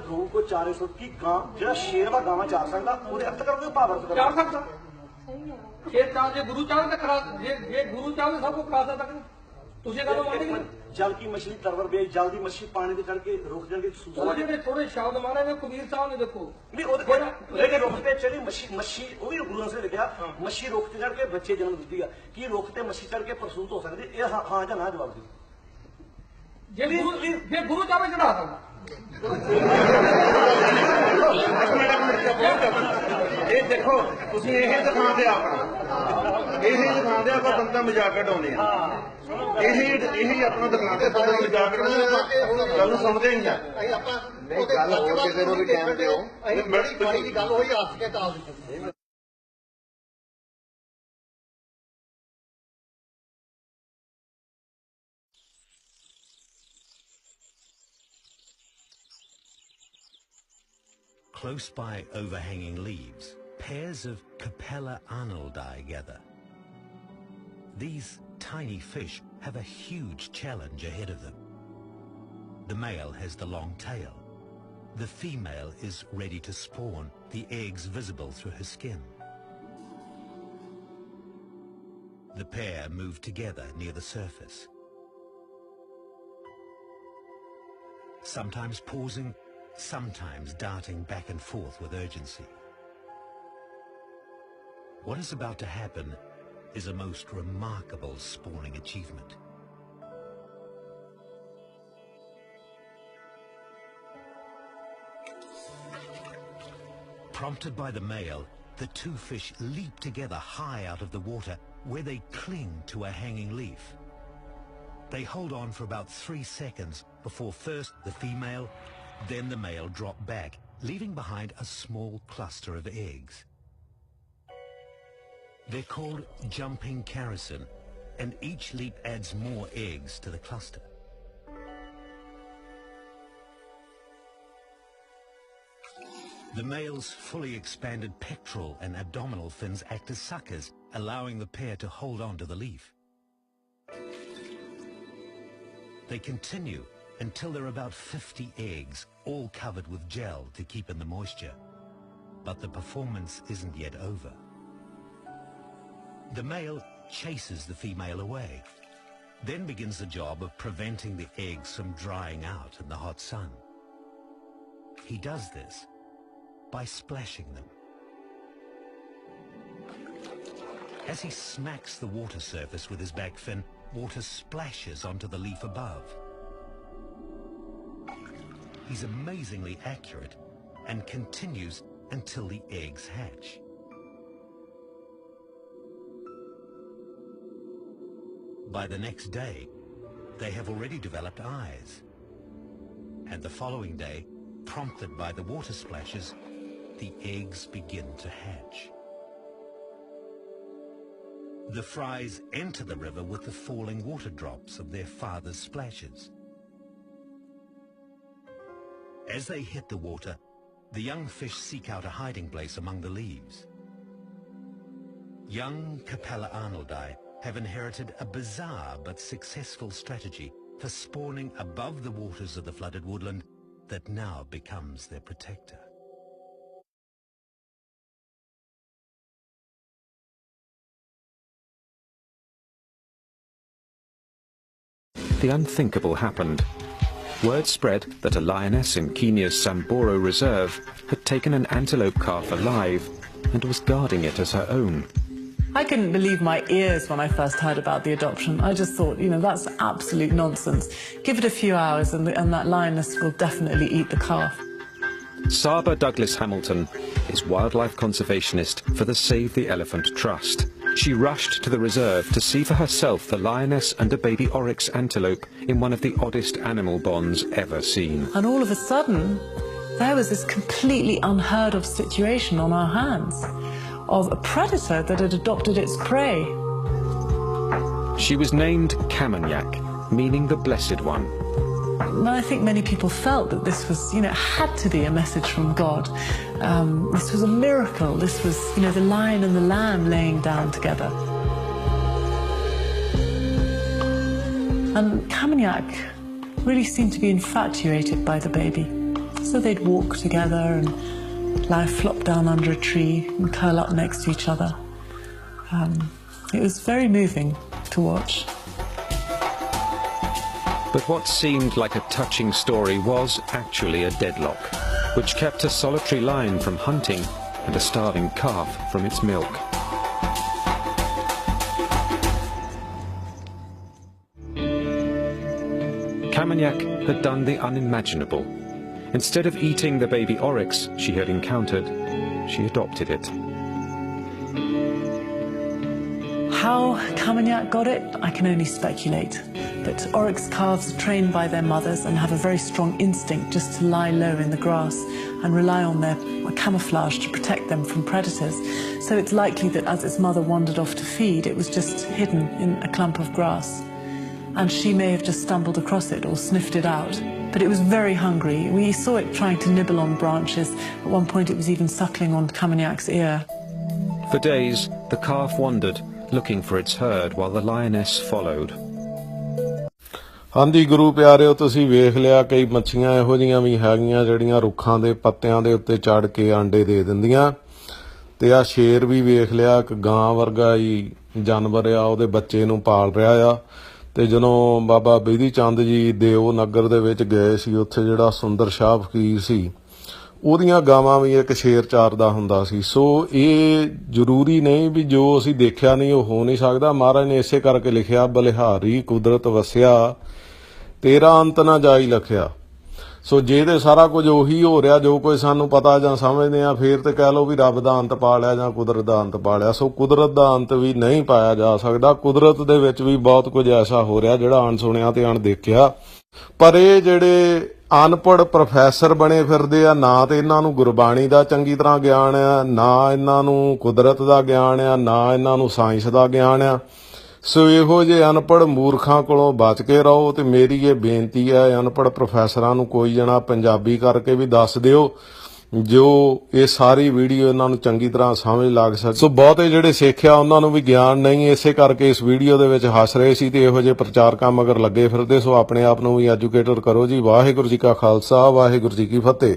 गऊ को चारे सुट की जो शेर व गावा चार सकता वो अर्थ करोगे भाव अर्थ चार सकता शेर चाह जे गुरु चाहे तो करा जे गुरु चाहे सबको करा सकता तुझे करो मानेंगे जल की मछली तरवर बेच जल की मछली पानी से चढ़ के रुक जाएगी थोड़े शब्द मारे में कबीर साहब ने देखो लेकिन रुकते चली मच्छी वो भी गुरु से लिखा मच्छी रोकते चढ़ के बच्चे जन्म देती है कि रोकते मच्छी चढ़ के प्रसूत हो सकती है हाँ या ना जवाब दी जे गुरु चाहे चढ़ा सकता ਇਹ ਦੇਖੋ ਤੁਸੀਂ ਇਹ ਦਿਖਾਉਂਦੇ ਆਪਾਂ ਬੰਦਾ ਮਜ਼ਾਕ ਉਡਾਉਂਦੇ ਆ ਇਹ ਆਪਣਾ ਦਿਖਾਉਂਦੇ ਬੰਦਾ ਮਜ਼ਾਕ ਉਡਾਉਂਦੇ ਗੱਲ ਸੁਣਦੇ ਨਹੀਂ ਆ ਨਹੀਂ ਗੱਲ ਹੋਰ ਕਿਸੇ ਨੂੰ ਵੀ ਟਾਈਮ ਦਿਓ ਬੜੀ ਪਾਣੀ ਦੀ ਗੱਲ ਹੋਈ ਹੱਸ ਕੇ ਕਾਲ ਦਿੱਤੀ Close by overhanging leaves, pairs of Capella arnoldi gather. These tiny fish have a huge challenge ahead of them. The male has the long tail. The female is ready to spawn, the eggs visible through her skin. The pair move together near the surface, sometimes pausing, sometimes darting back and forth with urgency. What is about to happen is a most remarkable spawning achievement. Prompted by the male, the two fish leap together high out of the water, where they cling to a hanging leaf. They hold on for about 3 seconds before first the female, then the male drop back, leaving behind a small cluster of eggs. They're called jumping kerosene, and each leap adds more eggs to the cluster. The male's fully expanded pectoral and abdominal fins act as suckers, allowing the pair to hold on to the leaf. They continue until there are about 50 eggs, all covered with gel to keep in the moisture. But the performance isn't yet over. The male chases the female away, then begins the job of preventing the eggs from drying out in the hot sun. He does this by splashing them. As he smacks the water surface with his back fin, water splashes onto the leaf above. He's amazingly accurate and continues until the eggs hatch. By the next day, they have already developed eyes. And the following day, prompted by the water splashes, the eggs begin to hatch. The fries enter the river with the falling water drops of their father's splashes. As they hit the water, the young fish seek out a hiding place among the leaves. Young Capella arnoldi have inherited a bizarre but successful strategy for spawning above the waters of the flooded woodland that now becomes their protector. The unthinkable happened. Word spread that a lioness in Kenya's Samburu Reserve had taken an antelope calf alive and was guarding it as her own. I couldn't believe my ears when I first heard about the adoption. I just thought, that's absolute nonsense. Give it a few hours and that lioness will definitely eat the calf. Saba Douglas Hamilton is wildlife conservationist for the Save the Elephant Trust. She rushed to the reserve to see for herself the lioness and a baby oryx antelope in one of the oddest animal bonds ever seen. And all of a sudden, there was this completely unheard of situation on our hands of a predator that had adopted its prey. She was named Kamanyak, meaning the Blessed One. And I think many people felt that this was, had to be a message from God. This was a miracle. This was, the lion and the lamb laying down together. And Kamanyak really seemed to be infatuated by the baby. So they'd walk together and lie flop down under a tree and curl up next to each other. It was very moving to watch. But what seemed like a touching story was actually a deadlock, which kept a solitary lion from hunting and a starving calf from its milk. Kamenyak had done the unimaginable. Instead of eating the baby oryx she had encountered, she adopted it. How Kamenyak got it, I can only speculate. But oryx calves are trained by their mothers and have a very strong instinct just to lie low in the grass and rely on their camouflage to protect them from predators. So it's likely that as its mother wandered off to feed, it was just hidden in a clump of grass. And she may have just stumbled across it or sniffed it out. But it was very hungry. We saw it trying to nibble on branches. At one point it was even suckling on Kamanyak's ear. For days, the calf wandered, looking for its herd, while the lioness followed. ਹਾਂਜੀ ਗੁਰੂ ਪਿਆਰਿਓ, ਤੁਸੀਂ ਵੇਖ ਲਿਆ ਕਈ ਮੱਛੀਆਂ ਇਹੋ ਜਿਹੀਆਂ ਵੀ ਹੈਗੀਆਂ ਜਿਹੜੀਆਂ ਰੁੱਖਾਂ ਦੇ ਪੱਤਿਆਂ ਦੇ ਉੱਤੇ ਚੜ੍ਹ ਕੇ ਆਂਡੇ ਦੇ ਦਿੰਦੀਆਂ। ਤੇ ਆ ਸ਼ੇਰ ਵੀ ਵੇਖ ਲਿਆ, ਇੱਕ ਗਾਂ ਵਰਗਾ ਹੀ ਜਾਨਵਰ ਆ, ਉਹਦੇ ਬੱਚੇ ਨੂੰ ਪਾਲ ਰਿਹਾ ਆ। ਤੇ ਜਦੋਂ ਬਾਬਾ ਬਿਧੀ ਚੰਦ ਜੀ ਦੇਓ ਨਗਰ ਦੇ ਵਿੱਚ ਗਏ ਸੀ, ਉੱਥੇ ਜਿਹੜਾ ਸੁੰਦਰ ਸ਼ਾਹ ਫਕੀਰ ਸੀ, ਉਹਦੀਆਂ ਗਾਵਾਂ ਵੀ ਇੱਕ ਸ਼ੇਰ ਚਾਰਦਾ ਹੁੰਦਾ ਸੀ। ਸੋ ਇਹ ਜ਼ਰੂਰੀ ਨਹੀਂ ਵੀ ਜੋ ਅਸੀਂ ਦੇਖਿਆ ਨਹੀਂ ਉਹ ਹੋ ਨਹੀਂ ਸਕਦਾ। ਮਹਾਰਾਜ ਨੇ ਇਸੇ ਕਰਕੇ ਲਿਖਿਆ, ਬਲਿਹਾਰੀ ਕੁਦਰਤ ਵਸਿਆ ਤੇਰਾ ਅੰਤ ਨਾ ਜਾਈ ਲਖਿਆ। ਸੋ ਜੇ ਤੇ ਸਾਰਾ ਕੁਝ ਉਹੀ ਹੋ ਰਿਹਾ ਜੋ ਕੁਝ ਸਾਨੂੰ ਪਤਾ ਜਾਂ ਸਮਝਦੇ ਆ, ਫੇਰ ਤੇ ਕਹਿ ਲਓ ਵੀ ਰੱਬ ਦਾ ਅੰਤ ਪਾ ਲਿਆ ਜਾਂ ਕੁਦਰਤ ਦਾ ਅੰਤ ਪਾ ਲਿਆ। ਸੋ ਕੁਦਰਤ ਦਾ ਅੰਤ ਵੀ ਨਹੀਂ ਪਾਇਆ ਜਾ ਸਕਦਾ। ਕੁਦਰਤ ਦੇ ਵਿੱਚ ਵੀ ਬਹੁਤ ਕੁਝ ਐਸਾ ਹੋ ਰਿਹਾ ਜਿਹੜਾ ਅਣਸੁਣਿਆ ਤੇ ਅਣਦੇਖਿਆ। ਪਰ ਇਹ ਜਿਹੜੇ ਅਨਪੜ੍ਹ ਪ੍ਰੋਫੈਸਰ ਬਣੇ ਫਿਰਦੇ ਆ, ਨਾ ਤੇ ਇਹਨਾਂ ਨੂੰ ਗੁਰਬਾਣੀ ਦਾ ਚੰਗੀ ਤਰ੍ਹਾਂ ਗਿਆਨ ਆ, ਨਾ ਇਹਨਾਂ ਨੂੰ ਕੁਦਰਤ ਦਾ ਗਿਆਨ ਆ, ਨਾ ਇਹਨਾਂ ਨੂੰ ਸਾਇੰਸ ਦਾ ਗਿਆਨ ਆ। ਸੋ ਇਹੋ ਜਿਹੇ ਅਨਪੜ੍ਹ ਮੂਰਖਾਂ ਕੋਲੋਂ ਬਚ ਕੇ ਰਹੋ। ਤੇ ਮੇਰੀ ਇਹ ਬੇਨਤੀ ਹੈ ਅਨਪੜ੍ਹ ਪ੍ਰੋਫੈਸਰਾਂ ਨੂੰ, ਕੋਈ ਜਣਾ ਪੰਜਾਬੀ ਕਰਕੇ ਵੀ ਦੱਸ ਦਿਓ ਜੋ ਇਹ ਸਾਰੀ ਵੀਡੀਓ ਇਹਨਾਂ ਨੂੰ ਚੰਗੀ ਤਰ੍ਹਾਂ ਸਮਝ ਲੱਗ ਸਕੇ। ਸੋ ਬਹੁਤੇ ਜਿਹੜੇ ਸਿੱਖ ਆ ਉਹਨਾਂ ਨੂੰ ਵੀ ਗਿਆਨ ਨਹੀਂ, ਇਸੇ ਕਰਕੇ ਇਸ ਵੀਡੀਓ ਦੇ ਵਿੱਚ ਹੱਸ ਰਹੇ ਸੀ ਤੇ ਇਹੋ ਜਿਹੇ ਪ੍ਰਚਾਰਕਾਂ ਮਗਰ ਲੱਗੇ ਫਿਰਦੇ। ਸੋ ਆਪਣੇ ਆਪ ਨੂੰ ਵੀ ਐਜੂਕੇਟਡ ਕਰੋ ਜੀ। ਵਾਹਿਗੁਰੂ ਜੀ ਕਾ ਖਾਲਸਾ, ਵਾਹਿਗੁਰੂ ਜੀ ਕੀ ਫਤਿਹ।